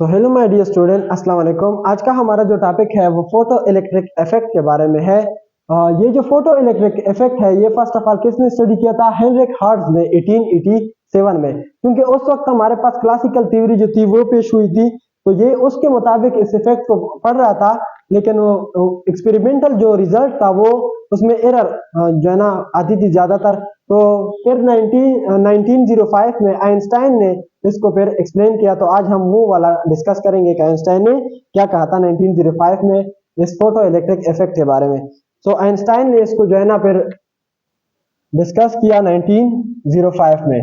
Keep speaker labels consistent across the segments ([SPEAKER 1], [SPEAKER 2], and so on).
[SPEAKER 1] तो hello my dear student, अस्सलाम वालेकुम। आज का हमारा जो टॉपिक है वो फोटो इलेक्ट्रिक इफेक्ट के बारे में है। ये जो फोटो इलेक्ट्रिक इफेक्ट है ये फर्स्ट ऑफ ऑल किसने स्टडी किया था? हेनरिक हर्ट्ज ने 1887 में, क्योंकि उस वक्त हमारे पास क्लासिकल थ्योरी जो थी वो पेश हुई थी, तो ये उसके मुताबिक इस इफेक्ट को पढ़ रहा था। लेकिन वो एक्सपेरिमेंटल जो रिजल्ट था वो उसमें एरर जो है ना आती थी ज्यादातर। तो फिर 1905 में आइंस्टाइन ने इसको फिर एक्सप्लेन किया। तो आज हम वो वाला डिस्कस करेंगे कि आइंस्टाइन ने क्या कहा था 1905 में इस फोटो इलेक्ट्रिक इफेक्ट के बारे में। सो आइंस्टाइन ने इसको जो है ना फिर डिस्कस किया 1905 में।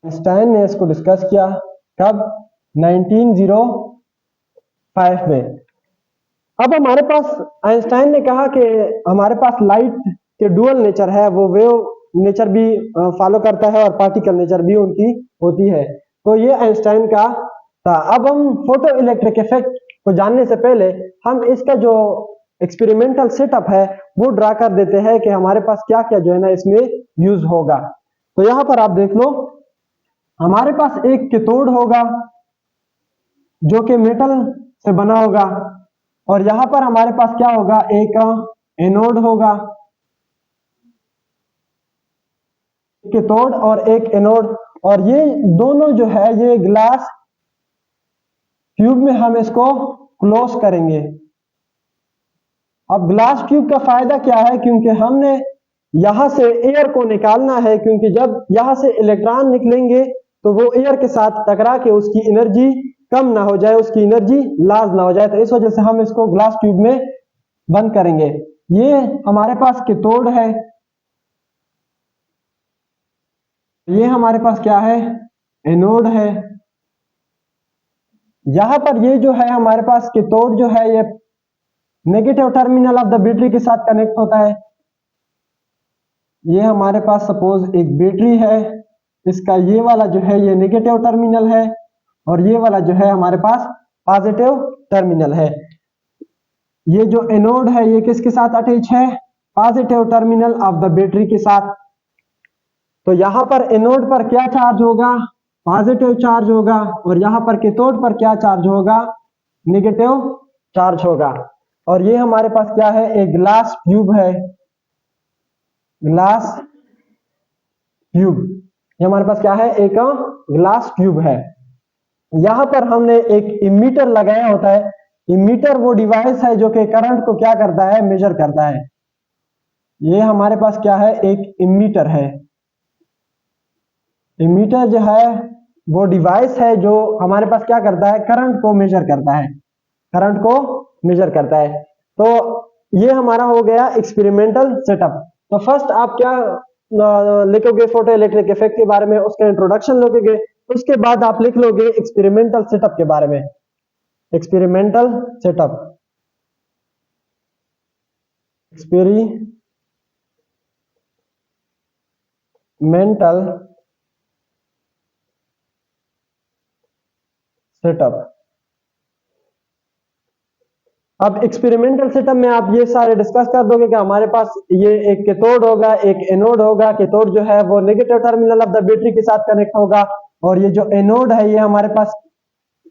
[SPEAKER 1] आइंस्टाइन ने इसको डिस्कस किया कब? 1905 में। अब हमारे पास आइंस्टाइन ने कहा कि हमारे पास लाइट के डुअल नेचर है, वो वेव नेचर भी फॉलो करता है और पार्टिकल नेचर भी उनकी होती है। तो ये आइंस्टाइन का था। अब हम फोटो इलेक्ट्रिक इफेक्ट को जानने से पहले हम इसका जो एक्सपेरिमेंटल सेटअप है वो ड्रा कर देते हैं कि हमारे पास क्या क्या जो है ना इसमें यूज होगा। तो यहाँ पर आप देख लो, हमारे पास एक कैथोड होगा जो कि मेटल से बना होगा, और यहां पर हमारे पास क्या होगा? एक एनोड होगा, कैथोड और एक एनोड, और ये दोनों जो है ये ग्लास ट्यूब में हम इसको क्लोज करेंगे। अब ग्लास ट्यूब का फायदा क्या है? क्योंकि हमने यहां से एयर को निकालना है, क्योंकि जब यहां से इलेक्ट्रॉन निकलेंगे तो वो एयर के साथ टकरा के उसकी एनर्जी कम ना हो जाए, उसकी एनर्जी लॉस ना हो जाए। तो इस वजह से हम इसको ग्लास ट्यूब में बंद करेंगे। ये हमारे पास कैथोड है, ये हमारे पास क्या है? एनोड है। यहां पर ये जो है हमारे पास कैथोड जो है ये negative terminal of the battery के साथ कनेक्ट होता है। ये हमारे पास सपोज एक बैटरी है, इसका ये वाला जो है ये नेगेटिव टर्मिनल है और ये वाला जो है हमारे पास पॉजिटिव टर्मिनल है। ये जो एनोड है ये किसके साथ अटैच है? Positive terminal of the battery के साथ। तो यहां पर एनोड पर क्या चार्ज होगा? पॉजिटिव चार्ज होगा, और यहां पर कैथोड पर क्या चार्ज होगा? नेगेटिव चार्ज होगा। और ये हमारे पास क्या है? एक ग्लास ट्यूब है, ग्लास ट्यूब। ये हमारे पास क्या है? एक ग्लास ट्यूब है। यहां पर हमने एक इमीटर लगाया होता है। इमीटर वो डिवाइस है जो कि करंट को क्या करता है? मेजर करता है। ये हमारे पास क्या है? एक इमीटर है। इमीटर जो है वो डिवाइस है जो हमारे पास क्या करता है? करंट को मेजर करता है, करंट को मेजर करता है। तो ये हमारा हो गया एक्सपेरिमेंटल सेटअप। तो फर्स्ट आप क्या लिखोगे फोटो इलेक्ट्रिक इफेक्ट के बारे में? उसका इंट्रोडक्शन लिखोगे, उसके बाद आप लिख लोगे एक्सपेरिमेंटल सेटअप के बारे में। Experimental setup, experimental setup. अब एक्सपेरिमेंटल सेटअप में आप ये सारे डिस्कस कर दोगे कि हमारे पास ये एक कैथोड होगा, एक एनोड होगा। कैथोड जो है वो negative terminal of the battery के साथ कनेक्ट होगा, और ये जो एनोड है ये हमारे पास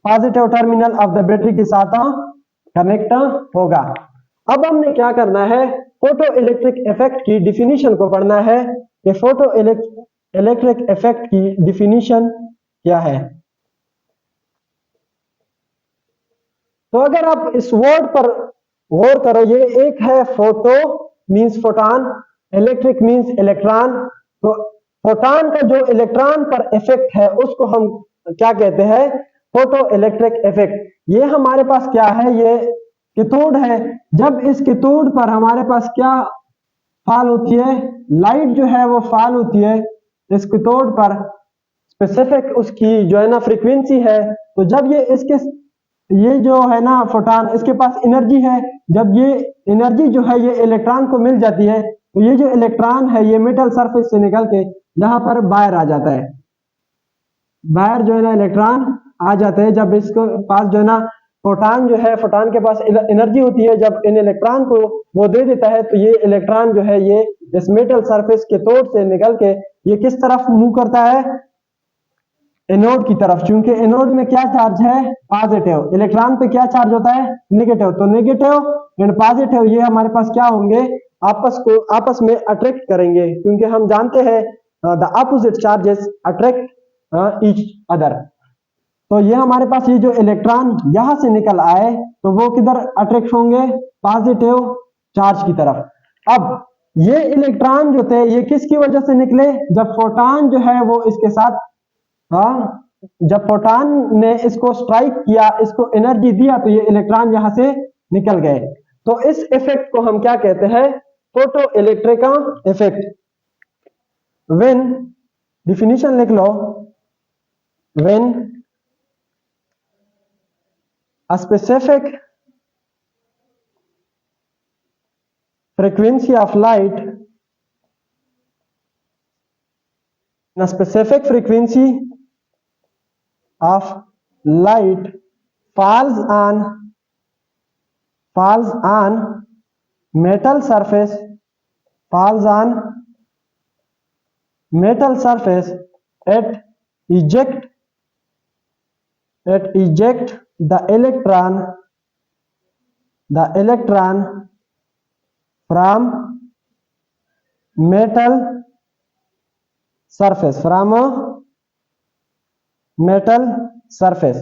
[SPEAKER 1] positive terminal of the battery के साथ कनेक्ट होगा। अब हमने क्या करना है? फोटो इलेक्ट्रिक इफेक्ट की डिफिनीशन को पढ़ना है कि फोटो इलेक्ट्रिक इफेक्ट की डिफिनीशन क्या है। तो अगर आप इस वर्ड पर गौर करो, ये एक है photo means photon, electric means electron. तो फोटॉन का जो इलेक्ट्रॉन पर इफेक्ट है उसको हम क्या कहते हैं? Photo electric effect. ये हमारे पास क्या है? ये कैथोड है। जब इस कैथोड पर हमारे पास क्या फॉल होती है? लाइट जो है वो फॉल होती है इस कैथोड पर, स्पेसिफिक उसकी जो है ना फ्रीक्वेंसी है। तो जब ये जो है ना फोटॉन, इसके पास एनर्जी है। जब ये एनर्जी जो है ये इलेक्ट्रॉन को मिल जाती है, तो ये जो इलेक्ट्रॉन है ये मेटल सरफेस से निकल के यहाँ पर बाहर आ जाता है। बाहर जो है ना इलेक्ट्रॉन आ जाते हैं। जब इसको पास जो है ना फोटॉन जो है, फोटॉन के पास एनर्जी होती है, जब इन इलेक्ट्रॉन को वो दे देता है तो ये इलेक्ट्रॉन जो है ये इस मेटल सरफेस के तोड़ से निकल के ये किस तरफ मूव करता है? एनोड की तरफ, चूंकि एनोड में क्या चार्ज है, पॉजिटिव, इलेक्ट्रॉन पे क्या चार्ज होता है, नेगेटिव, तो नेगेटिव एंड पॉजिटिव ये हमारे पास क्या होंगे, आपस में अट्रैक्ट करेंगे, क्योंकि हम जानते हैं the opposite charges attract each other. तो ये हमारे पास ये जो इलेक्ट्रॉन यहां से निकल आए तो वो किधर अट्रैक्ट होंगे, पॉजिटिव चार्ज की तरफ। अब ये इलेक्ट्रॉन जो थे ये किसकी वजह से निकले, जब फोटॉन जो है वो इसके साथ, हाँ, जब फोटॉन ने इसको स्ट्राइक किया, इसको एनर्जी दिया, तो ये इलेक्ट्रॉन यहां से निकल गए। तो इस इफेक्ट को हम क्या कहते हैं, photo electric effect. When, definition लिख लो, when a specific frequency of light, a specific frequency of light falls on metal surface, falls on metal surface, it eject the electron from metal surface, from a metal surface।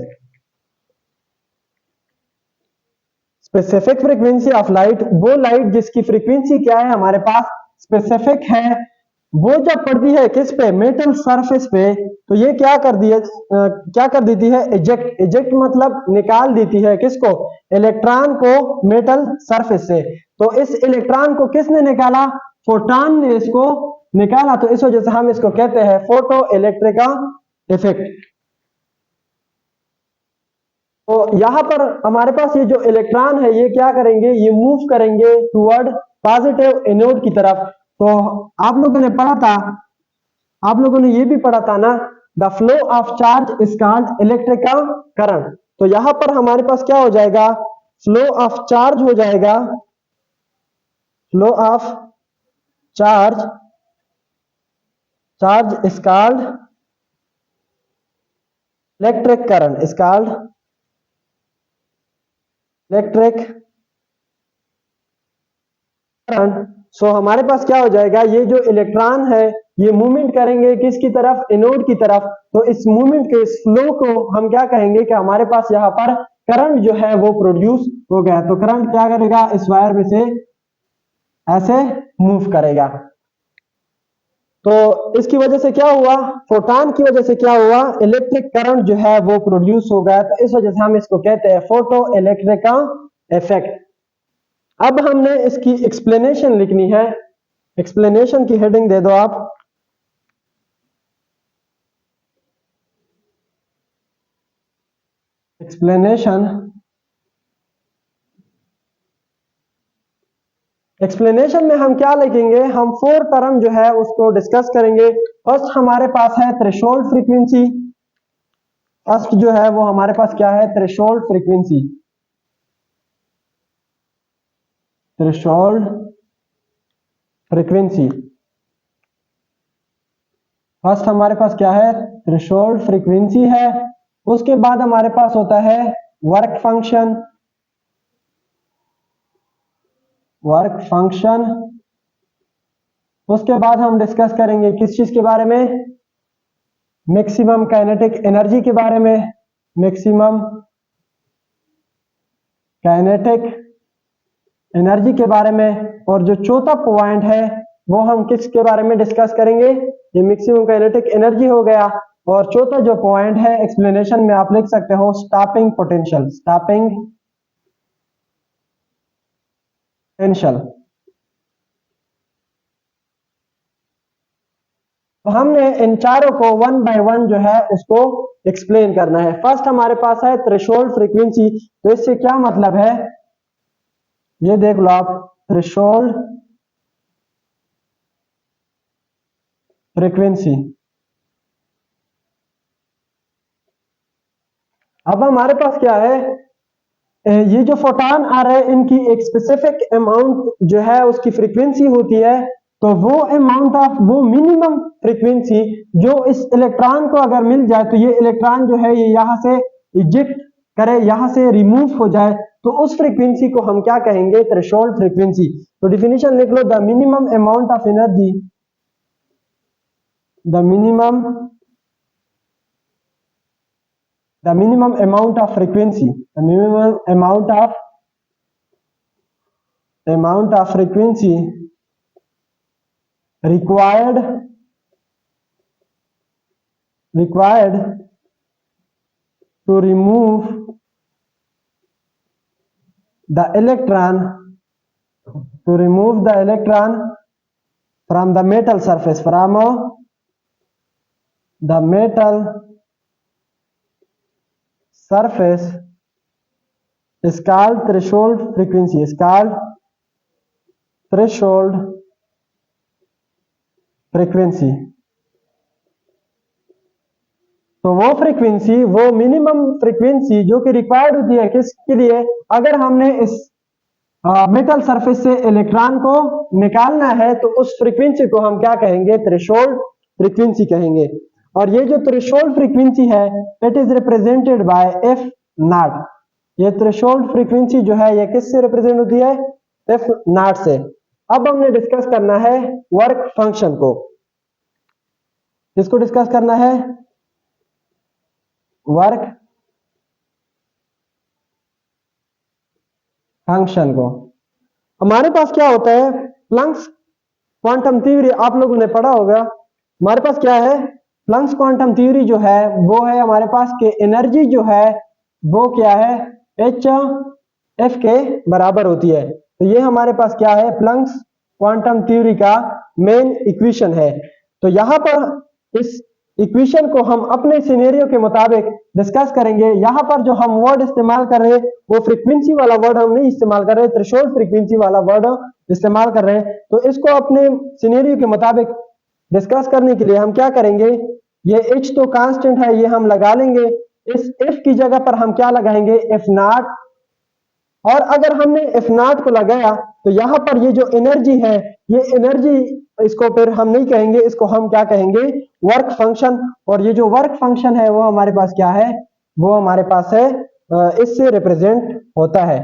[SPEAKER 1] Specific frequency of light, वो light जिसकी frequency क्या है, हमारे पास specific है, वो जब पड़ती है किस पे, मेटल सरफेस पे, तो ये क्या कर देती है, इजेक्ट मतलब निकाल देती है, किसको, इलेक्ट्रॉन को मेटल सरफेस से। तो इस इलेक्ट्रॉन को किसने निकाला, फोटॉन ने इसको निकाला, तो इस वजह से हम इसको कहते हैं फोटो इलेक्ट्रिक इफेक्ट। तो यहां पर हमारे पास ये जो इलेक्ट्रॉन है ये क्या करेंगे, ये मूव करेंगे टुवर्ड पॉजिटिव एनोड की तरफ। तो आप लोगों ने पढ़ा था, आप लोगों ने ये भी पढ़ा था ना, the flow of charge is called electrical current. तो यहां पर हमारे पास क्या हो जाएगा, फ्लो ऑफ चार्ज हो जाएगा, flow of charge is called electric current, is called electric current. So हमारे पास क्या हो जाएगा, ये जो इलेक्ट्रॉन है ये मूवमेंट करेंगे किसकी तरफ, एनोड की तरफ। तो इस मूवमेंट के इस फ्लो को हम क्या कहेंगे कि हमारे पास यहाँ पर करंट जो है वो प्रोड्यूस हो गया। तो करंट क्या करेगा, इस वायर में से ऐसे मूव करेगा। तो इसकी वजह से क्या हुआ, फोटॉन की वजह से क्या हुआ, इलेक्ट्रिक करंट जो है वो प्रोड्यूस हो गया। तो इस वजह से हम इसको कहते हैं फोटो इलेक्ट्रिक इफेक्ट। अब हमने इसकी एक्सप्लेनेशन लिखनी है, एक्सप्लेनेशन की हेडिंग दे दो आप, एक्सप्लेनेशन। एक्सप्लेनेशन में हम क्या लिखेंगे, हम 4 टर्म जो है उसको डिस्कस करेंगे। फर्स्ट हमारे पास है थ्रेशोल्ड फ्रीक्वेंसी, फर्स्ट जो है वो हमारे पास क्या है, threshold frequency, threshold frequency. First हमारे पास क्या है, थ्रेशोल्ड फ्रीक्वेंसी है। उसके बाद हमारे पास होता है वर्क फंक्शन, वर्क फंक्शन। उसके बाद हम डिस्कस करेंगे किस चीज के बारे में, मैक्सिमम काइनेटिक एनर्जी के बारे में, मैक्सिमम काइनेटिक एनर्जी के बारे में। और जो चौथा पॉइंट है वो हम किसके बारे में डिस्कस करेंगे, ये मैक्सिमम काइनेटिक एनर्जी हो गया। और चौथा जो पॉइंट है एक्सप्लेनेशन में आप लिख सकते हो स्टॉपिंग पोटेंशियल, स्टॉपिंग पोटेंशियल। तो हमने इन चारों को 1 बाय 1 जो है उसको एक्सप्लेन करना है। फर्स्ट हमारे पास है थ्रेशोल्ड फ्रीक्वेंसी। तो इससे क्या मतलब है, ये देख लो आप, थ्रेशोल्ड फ्रीक्वेंसी। अब हमारे पास क्या है, ये जो फोटॉन आ रहे हैं इनकी एक स्पेसिफिक अमाउंट जो है उसकी फ्रीक्वेंसी होती है। तो वो अमाउंट ऑफ, वो मिनिमम फ्रीक्वेंसी जो इस इलेक्ट्रॉन को अगर मिल जाए तो ये इलेक्ट्रॉन जो है ये यहाँ से इजेक्ट करे, यहाँ से रिमूव हो जाए, तो उस फ्रीक्वेंसी को हम क्या कहेंगे? Threshold frequency. तो डिफिनीशन लिख लो, the minimum amount of energy, the minimum amount of frequency, the minimum amount of frequency required to remove the electron from the metal surface, is called threshold frequency, तो वो frequency, वो minimum frequency जो कि required होती है किसके लिए? अगर हमने इस मेटल सरफेस से इलेक्ट्रॉन को निकालना है तो उस फ्रीक्वेंसी को हम क्या कहेंगे? थ्रेशोल्ड फ्रीक्वेंसी कहेंगे। और ये जो थ्रेशोल्ड फ्रीक्वेंसी है, it is represented by F nought. ये थ्रेशोल्ड फ्रीक्वेंसी जो है ये किससे रिप्रेजेंट होती है? एफ नॉट से। अब हमने डिस्कस करना है वर्क फंक्शन को। किसको डिस्कस करना है? वर्क फंक्शन को। हमारे पास क्या होता है? प्लैंक्स क्वांटम थ्योरी आप लोगों ने पढ़ा होगा। हमारे पास क्या है? प्लैंक्स क्वांटम थ्योरी जो है वो है हमारे पास कि एनर्जी जो है वो क्या है? एच एफ के बराबर होती है। तो ये हमारे पास क्या है? प्लैंक्स क्वांटम थ्योरी का मेन इक्वेशन है। तो यहां पर इस इक्वेशन को हम अपने सिनेरियो के मुताबिक डिस्कस करेंगे। यहां पर जो हम वर्ड इस्तेमाल कर रहे हैं वो फ्रीक्वेंसी वाला वर्ड हम नहीं इस्तेमाल कर रहे, थ्रेशोल्ड फ्रीक्वेंसी वाला वर्ड इस्तेमाल कर रहे हैं। तो इसको अपने सिनेरियो के मुताबिक डिस्कस करने के लिए हम क्या करेंगे? ये एच तो कांस्टेंट है, ये हम लगा लेंगे। इस एफ की जगह पर हम क्या लगाएंगे? F not. और अगर हमने एफ नॉट को लगाया तो यहां पर ये जो एनर्जी है, ये एनर्जी, इसको फिर हम नहीं कहेंगे, इसको हम क्या कहेंगे? Work function. और ये जो वर्क फंक्शन है वो हमारे पास क्या है? वो हमारे पास है इससे रिप्रेजेंट होता है।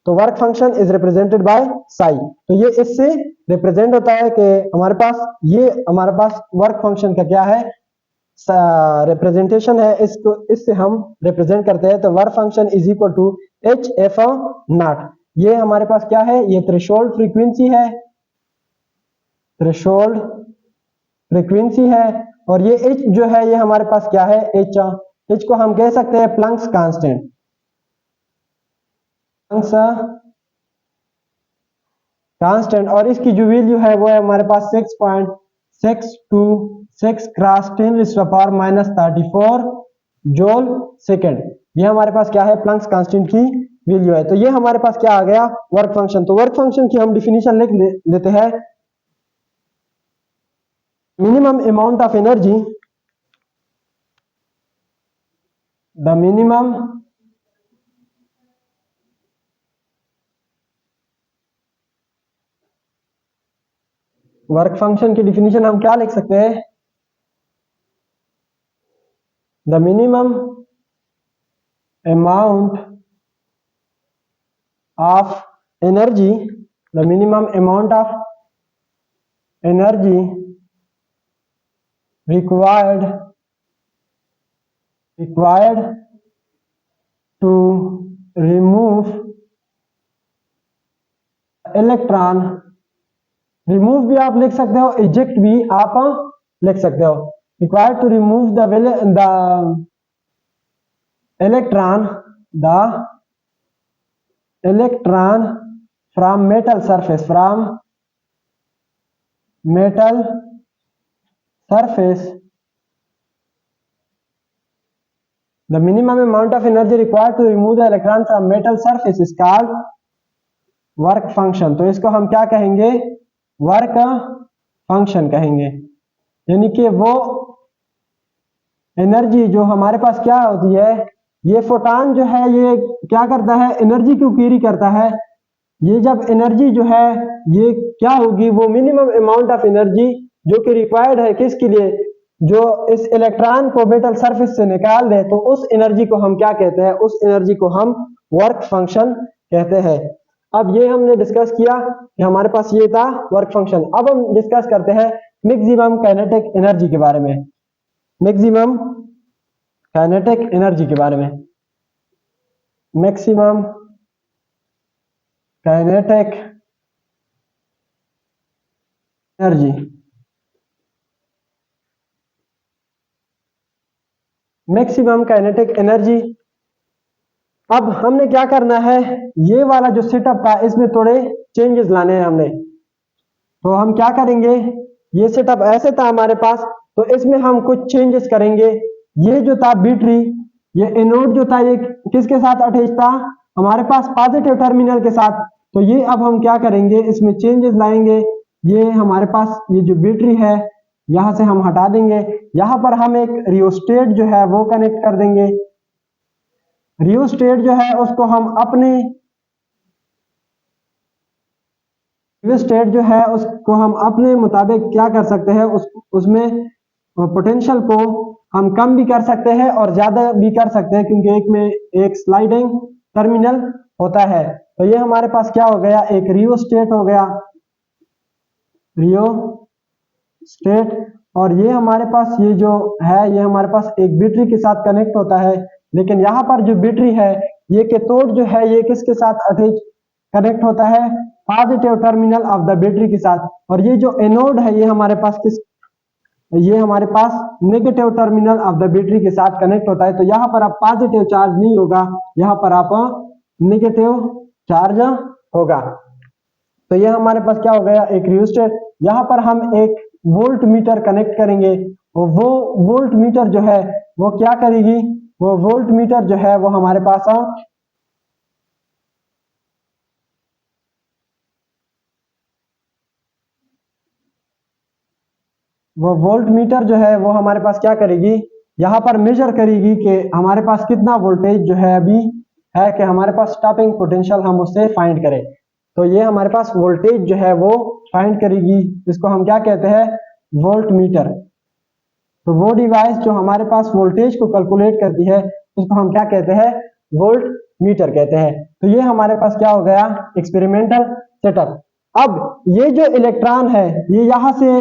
[SPEAKER 1] तो work function is represented by Sai. तो ये इससे रिप्रेजेंट होता है कि हमारे पास ये हमारे पास वर्क फंक्शन का क्या है? रिप्रेजेंटेशन है। इसको इससे हम रिप्रेजेंट करते हैं। तो work function is equal to H F nought. ये हमारे पास क्या है? ये थ्रेशोल्ड फ्रीक्वेंसी है, थ्रेशोल्ड फ्रीक्वेंसी है। और ये एच जो है ये हमारे पास क्या है? एच। एच को हम कह सकते हैं प्लैंक्स कांस्टेंट, कांस्टेंट। और इसकी जो वैल्यू है वो है हमारे पास 6.626 क्रॉस 10⁻⁻34 जूल सेकेंड। ये हमारे पास क्या है? प्लैंक्स कांस्टेंट की वैल्यू है। तो ये हमारे पास क्या आ गया? Work function. तो वर्क फंक्शन की हम डिफिनीशन लिख लेते हैं। Minimum amount of energy, the minimum work function की डिफिनीशन हम क्या लिख सकते हैं? The minimum amount of energy, the minimum amount of energy required to remove electron, remove भी आप लिख सकते हो, eject भी आप लिख सकते हो। required to remove the electron from metal surface, the minimum amount of energy required to remove the electron from metal surface is called work function। तो इसको हम क्या कहेंगे? वर्क फंक्शन कहेंगे। यानी कि वो एनर्जी जो हमारे पास क्या होती है, ये फोटॉन जो है ये क्या करता है? एनर्जी को कैरी करता है। ये जब एनर्जी जो है ये क्या होगी, वो मिनिमम अमाउंट ऑफ एनर्जी जो कि रिक्वायर्ड है किसके लिए, जो इस इलेक्ट्रॉन को मेटल सरफेस से निकाल दे, तो उस एनर्जी को हम क्या कहते हैं, उस एनर्जी को हम वर्क फंक्शन कहते हैं। अब ये हमने डिस्कस किया कि हमारे पास ये था वर्क फंक्शन। अब हम डिस्कस करते हैं मैक्सिमम काइनेटिक एनर्जी के बारे में। मैक्सिमम काइनेटिक एनर्जी के बारे में, maximum kinetic energy. Maximum kinetic energy. अब हमने क्या करना है, ये वाला जो सेटअप था इसमें थोड़े चेंजेस लाने हैं हमने। तो हम क्या करेंगे, ये सेटअप ऐसे था हमारे पास, तो इसमें हम कुछ चेंजेस करेंगे। ये जो था बैटरी, ये एनोड जो था ये किसके साथ अटैच था, हमारे पास पॉजिटिव टर्मिनल के साथ। तो ये अब हम क्या करेंगे, इसमें चेंजेस लाएंगे। ये हमारे पास ये जो बैटरी है यहां से हम हटा देंगे, यहां पर हम एक रियोस्टेट जो है वो कनेक्ट कर देंगे। रियोस्टेट जो है उसको हम अपने रियोस्टेट जो है उसको हम अपने मुताबिक क्या कर सकते हैं, उसमें पोटेंशियल को हम कम भी कर सकते हैं और ज्यादा भी कर सकते हैं, क्योंकि एक में एक स्लाइडिंग टर्मिनल होता है। तो ये हमारे पास क्या हो गया, एक रियोस्टेट हो गया, रियोस्टेट। और ये हमारे पास ये जो है ये हमारे पास एक बैटरी के साथ कनेक्ट होता है, लेकिन यहाँ पर जो बैटरी है ये कैथोड जो है ये किसके साथ अटैच कनेक्ट होता है, positive terminal of the battery के साथ। और ये जो एनोड है ये हमारे पास ये हमारे पास negative terminal of the battery के साथ कनेक्ट होता है। तो यहाँ पर आप पॉजिटिव चार्ज नहीं होगा, यहाँ पर आप नेगेटिव चार्ज होगा। तो ये हमारे पास क्या हो गया, एक रियोस्टेट। यहाँ पर हम एक वोल्ट मीटर कनेक्ट करेंगे, और वो वोल्ट मीटर जो है वो क्या करेगी, वो वोल्ट मीटर जो है वो हमारे पास वो वोल्ट मीटर जो है वो हमारे पास क्या करेगी, यहाँ पर मेजर करेगी कि हमारे पास कितना वोल्टेज जो है अभी है, कि हमारे पास स्टॉपिंग पोटेंशियल हम उससे फाइंड करें। तो ये हमारे पास वोल्टेज जो है वो फाइंड करेगी, इसको हम क्या कहते हैं, वोल्ट मीटर। तो वो डिवाइस जो हमारे पास वोल्टेज को कैलकुलेट करती है उसको हम क्या कहते हैं, वोल्ट मीटर कहते हैं। तो ये हमारे पास क्या हो गया, एक्सपेरिमेंटल सेटअप। अब ये जो इलेक्ट्रॉन है ये यहाँ से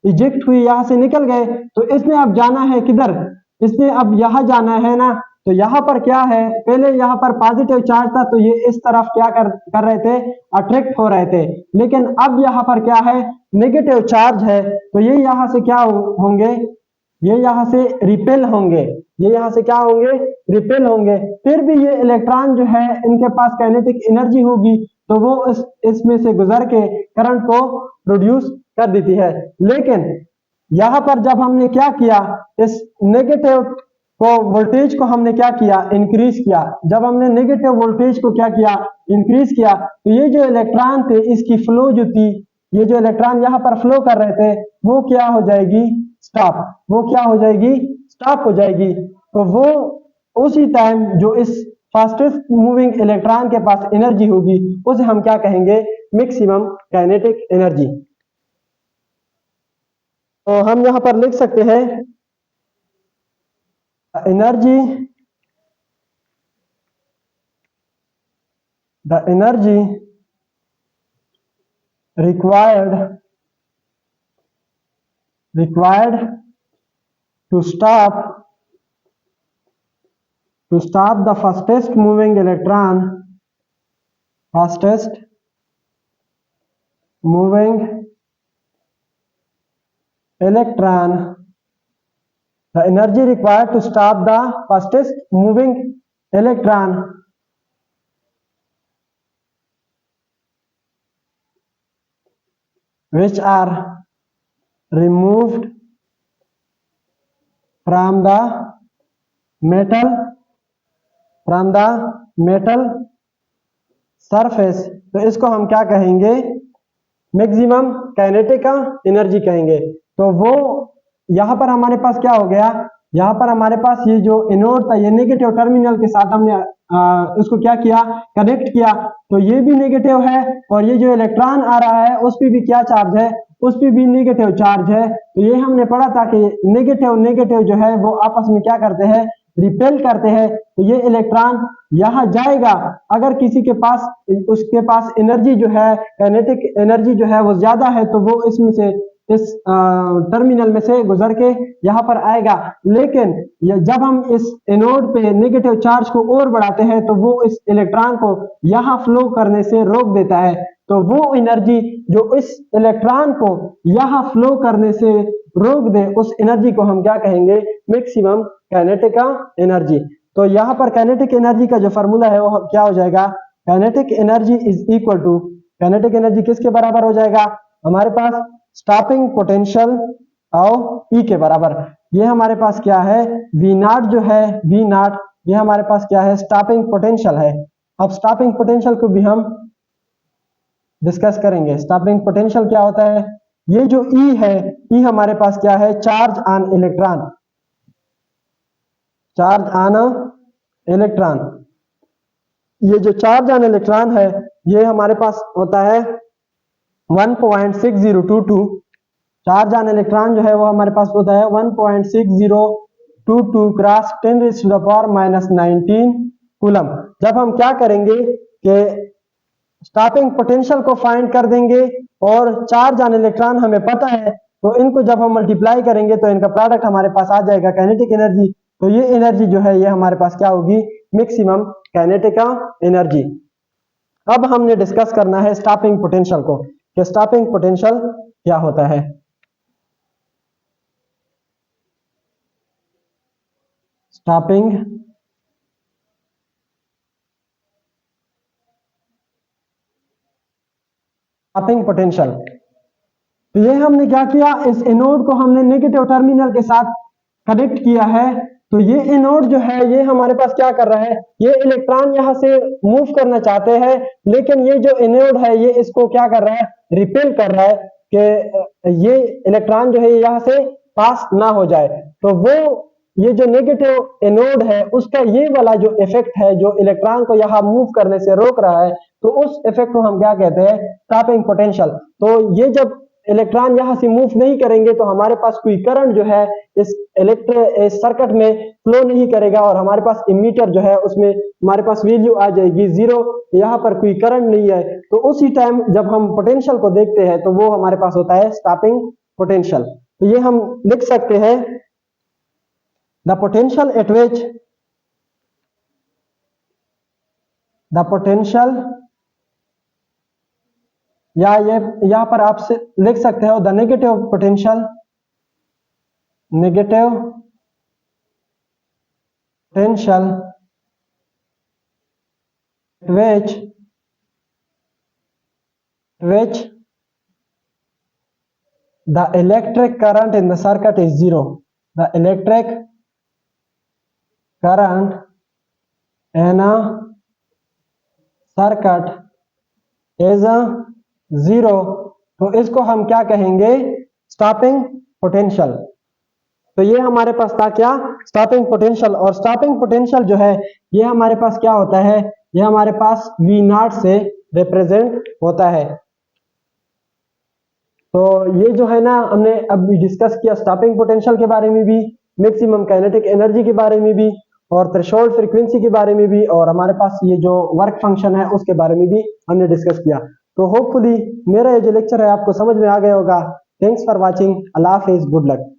[SPEAKER 1] इजेक्ट हुई, यहाँ से निकल गए, तो इसने अब जाना है किधर, इसने अब यहाँ जाना है ना। तो यहाँ पर क्या है, पहले यहाँ पर पॉजिटिव चार्ज था तो ये इस तरफ क्या कर रहे थे, अट्रैक्ट हो रहे थे, लेकिन अब यहाँ पर क्या है, नेगेटिव चार्ज है। तो ये यहाँ से क्या होंगे, ये यहाँ से रिपेल होंगे, ये यहाँ से क्या होंगे, रिपेल होंगे। फिर भी ये इलेक्ट्रॉन जो है इनके पास काइनेटिक एनर्जी होगी, तो वो इसमें से गुजर के करंट को प्रोड्यूस कर देती है। लेकिन यहाँ पर जब हमने क्या किया, इस नेगेटिव को वोल्टेज को हमने क्या किया, इंक्रीज किया। जब हमने नेगेटिव वोल्टेज को क्या किया, इंक्रीज किया, तो ये जो इलेक्ट्रॉन थे इसकी फ्लो जो थी, ये जो इलेक्ट्रॉन यहाँ पर फ्लो कर रहे थे वो क्या हो जाएगी, स्टॉप। वो क्या हो जाएगी, स्टॉप हो जाएगी। तो वो उसी टाइम जो इस फास्टेस्ट मूविंग इलेक्ट्रॉन के पास एनर्जी होगी उसे हम क्या कहेंगे, मैक्सिमम काइनेटिक एनर्जी। तो हम यहां पर लिख सकते हैं energy, the energy required to stop the fastest moving electron, the energy required to stop the fastest moving electron which are removed from the metal surface। तो इसको हम क्या कहेंगे, मैक्सिमम काइनेटिक एनर्जी कहेंगे। तो वो यहाँ पर हमारे पास क्या हो गया, यहाँ पर हमारे पास ये जो एनोड था ये नेगेटिव टर्मिनल के साथ हमने उसको क्या किया, कनेक्ट किया, तो ये भी नेगेटिव है और ये जो इलेक्ट्रॉन आ रहा है उस पर भी क्या चार्ज है, उस पर भी नेगेटिव चार्ज है। तो ये हमने पढ़ा था कि नेगेटिव नेगेटिव जो है वो आपस में क्या करते हैं, रिपेल करते हैं। तो ये इलेक्ट्रॉन यहाँ जाएगा, अगर किसी के पास उसके पास एनर्जी जो है, काइनेटिक एनर्जी जो है वो ज्यादा है, तो वो इसमें से इस टर्मिनल में से गुजर के यहाँ पर आएगा। लेकिन जब हम इस एनोड पे नेगेटिव चार्ज को और बढ़ाते हैं तो वो इस इलेक्ट्रॉन को यहाँ फ्लो करने से रोक देता है। तो वो एनर्जी जो इस इलेक्ट्रॉन को यहाँ फ्लो करने से रोक दे, उस एनर्जी को हम क्या कहेंगे, मैक्सिमम काइनेटिक एनर्जी। तो यहाँ पर काइनेटिक एनर्जी का जो फार्मूला है वो क्या हो जाएगा, kinetic energy is equal to, kinetic energy किसके बराबर हो जाएगा, हमारे पास स्टॉपिंग पोटेंशियल और ई के बराबर। ये हमारे पास क्या है, वी नॉट जो है, वी नॉट ये हमारे पास क्या है, स्टॉपिंग पोटेंशियल है। अब स्टॉपिंग पोटेंशियल को भी हम डिस्कस करेंगे। स्टॉपिंग पोटेंशियल क्या होता है, ये जो ई है, ई हमारे पास क्या है, charge on electron, charge on electron. ये जो चार्ज ऑन इलेक्ट्रॉन है ये हमारे पास होता है 1.6022। चार्ज ऑन इलेक्ट्रॉन जो है वो हमारे पास होता है 1.6022 क्रॉस 10⁻⁻19 कूलम। जब हम क्या करेंगे कि स्टॉपिंग पोटेंशियल को फाइंड कर देंगे और चार्ज ऑन इलेक्ट्रॉन हमें पता है, तो इनको जब हम मल्टीप्लाई करेंगे तो इनका प्रोडक्ट हमारे पास आ जाएगा, काइनेटिक एनर्जी। तो ये एनर्जी जो है ये हमारे पास क्या होगी, मैक्सिमम काइनेटिक एनर्जी। अब हमने डिस्कस करना है स्टॉपिंग पोटेंशियल को, कि स्टॉपिंग पोटेंशियल क्या होता है। स्टॉपिंग पोटेंशियल, तो ये हमने क्या किया, इस एनोड को हमने नेगेटिव टर्मिनल के साथ कनेक्ट किया है। तो ये एनोड जो है ये हमारे पास क्या कर रहा है, ये इलेक्ट्रॉन यहां से मूव करना चाहते हैं, लेकिन ये जो एनोड है ये इसको क्या कर रहा है, रिपेल कर रहा है कि ये इलेक्ट्रॉन जो है यहाँ से पास ना हो जाए। तो वो ये जो नेगेटिव एनोड है उसका ये वाला जो इफेक्ट है, जो इलेक्ट्रॉन को यहाँ मूव करने से रोक रहा है, तो उस इफेक्ट को हम क्या कहते हैं, स्टॉपिंग पोटेंशियल। तो ये जब इलेक्ट्रॉन यहाँ से मूव नहीं करेंगे तो हमारे पास कोई करंट जो है इस सर्किट में फ्लो नहीं करेगा, और हमारे पास इमीटर जो है उसमें हमारे पास वैल्यू आ जाएगी 0, यहाँ पर कोई करंट नहीं है। तो उसी टाइम जब हम पोटेंशियल को देखते हैं तो वो हमारे पास होता है स्टॉपिंग पोटेंशियल। तो ये हम लिख सकते हैं, the potential at which the potential, या ये यहां पर आप लिख सकते हो the negative potential, negative potential which the electric current in the circuit is 0. The electric current in a circuit is a 0. तो इसको हम क्या कहेंगे, स्टॉपिंग पोटेंशियल। तो ये हमारे पास था क्या, स्टॉपिंग पोटेंशियल। और स्टॉपिंग पोटेंशियल जो है ये हमारे पास क्या होता है, ये हमारे पास V नॉट से रिप्रेजेंट होता है। तो ये जो है ना हमने अभी डिस्कस किया स्टॉपिंग पोटेंशियल के बारे में भी, मैक्सिमम काइनेटिक एनर्जी के बारे में भी, और थ्रेशोल्ड फ्रीक्वेंसी के बारे में भी, और हमारे पास ये जो वर्क फंक्शन है उसके बारे में भी हमने डिस्कस किया। तो होपफुली मेरा ये जो लेक्चर है आपको समझ में आ गया होगा। Thanks for watching, Allah Hafiz, good luck.